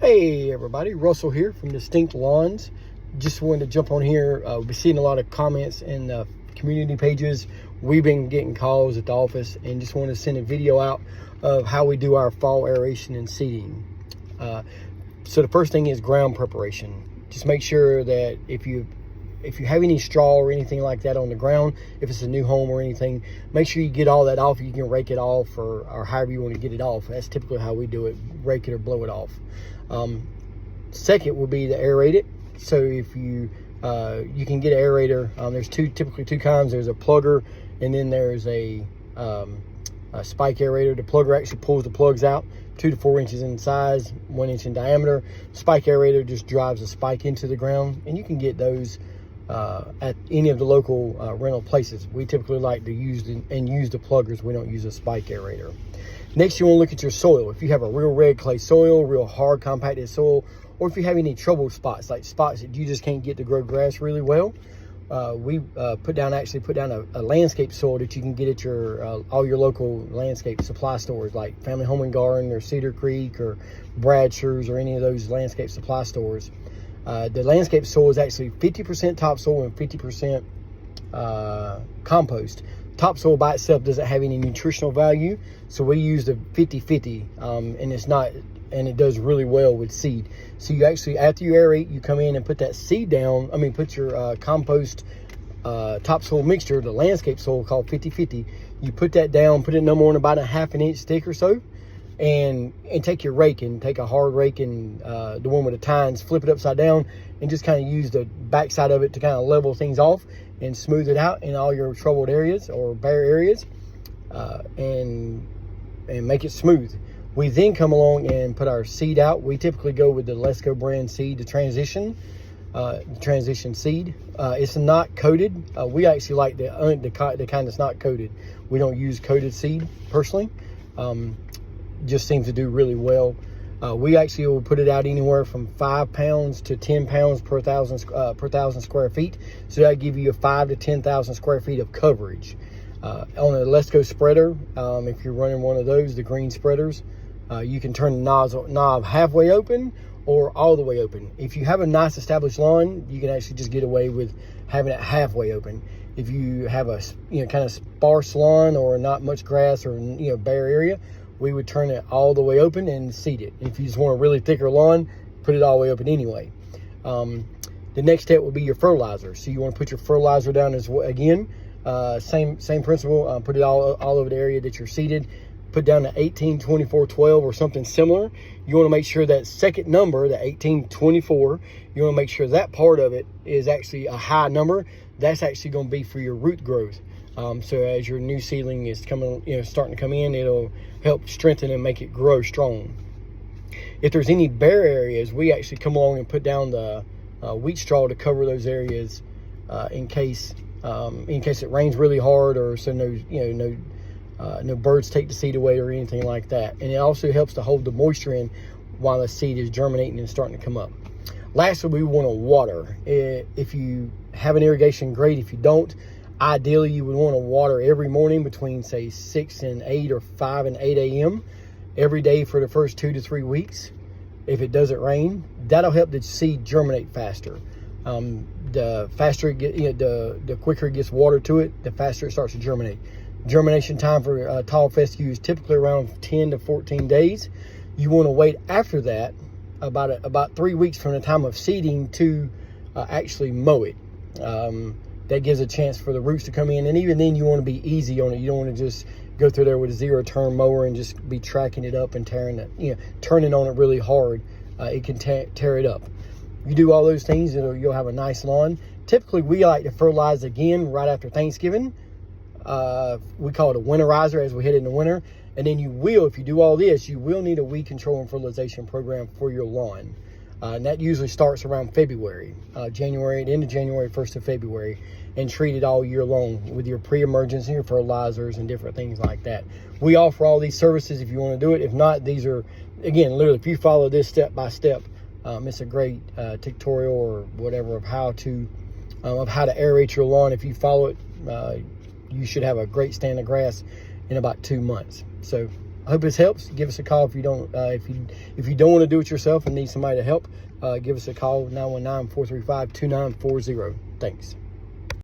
Hey everybody, Russell here from Distinct Lawns. Just wanted to jump on here. We've been seeing a lot of comments in the community pages. We've been getting calls at the office and just wanted to send a video out of how we do our fall aeration and seeding. So the first thing is ground preparation. Just make sure that if you have any straw or anything like that on the ground, if it's a new home or anything, make sure you get all that off. You can rake it off or however you want to get it off. That's typically how we do it, rake it or blow it off. Second will be to aerate it. So if you can get an aerator, there's typically two kinds. There's a plugger and then there's a spike aerator. The plugger actually pulls the plugs out 2 to 4 inches in size, 1 inch in diameter. Spike aerator just drives a spike into the ground, and you can get those at any of the local rental places. We typically like to use the pluggers. We don't use a spike aerator. Next, you want to look at your soil. If you have a real red clay soil, real hard compacted soil, or if you have any trouble spots, like spots that you just can't get to grow grass really well, we put down a landscape soil that you can get at your all your local landscape supply stores like Family Home and Garden or Cedar Creek or Bradshaw's or any of those landscape supply stores. The landscape soil is actually 50% topsoil and 50% compost. Topsoil by itself doesn't have any nutritional value, so we use the 50-50, and it does really well with seed. So you actually, after you aerate, you come in and put that seed down. Put your compost topsoil mixture, the landscape soil called 50-50. You put that down, put it no more than about a ½ inch thick or so, and take your rake and take a hard rake and the one with the tines, flip it upside down, and just kind of use the backside of it to kind of level things off and smooth it out in all your troubled areas or bare areas, and make it smooth. We then come along and put our seed out. We typically go with the Let's Go brand seed, the transition seed. It's not coated. We actually like the kind that's not coated. We don't use coated seed personally. Just seems to do really well. We actually will put it out anywhere from 5 pounds to 10 pounds per thousand square feet. So that'll give you a 5,000 to 10,000 square feet of coverage. On a Let's Go spreader, if you're running one of those, the green spreaders, you can turn the knob halfway open or all the way open. If you have a nice established lawn, you can actually just get away with having it halfway open. If you have a kind of sparse lawn or not much grass or bare area, we would turn it all the way open and seed it. If you just want a really thicker lawn, put it all the way open anyway. The next step would be your fertilizer. So you want to put your fertilizer down as well. Again, same principle. Put it all over the area that you're seeded. Put down the 18-24-12 or something similar. You want to make sure that second number, the 18-24, you want to make sure that part of it is actually a high number. That's actually going to be for your root growth. So as your new seedling is starting to come in, it'll help strengthen and make it grow strong. If there's any bare areas, we actually come along and put down the wheat straw to cover those areas in case it rains really hard, or so no birds take the seed away or anything like that. And it also helps to hold the moisture in while the seed is germinating and starting to come up. Lastly, we want to water. If you have an irrigation, great. If you don't, ideally you would want to water every morning between say 6 and 8 or 5 and 8 a.m. every day for the first 2 to 3 weeks. If it doesn't rain, that'll help the seed germinate faster. The faster it get, the quicker it gets water to it, the faster it starts to germinate. Germination time for tall fescue is typically around 10 to 14 days. You want to wait after that about 3 weeks from the time of seeding to actually mow it. That gives a chance for the roots to come in, and even then you want to be easy on it. You don't want to just go through there with a 0-turn mower and just be tracking it up and turning on it really hard. It can tear it up. You do all those things, you'll have a nice lawn. Typically, we like to fertilize again right after Thanksgiving. We call it a winterizer as we head into winter. And then if you do all this, you will need a weed control and fertilization program for your lawn. And that usually starts around February, January, the end of January, 1st of February, and treat it all year long with your pre-emergence and your fertilizers and different things like that. We offer all these services if you want to do it. If not, these are, again, literally, if you follow this step by step, it's a great tutorial or whatever of how to aerate your lawn. If you follow it, you should have a great stand of grass in about 2 months. So I hope this helps. Give us a call if you don't if you don't want to do it yourself and need somebody to help. Give us a call, 919-435-2940. Thanks.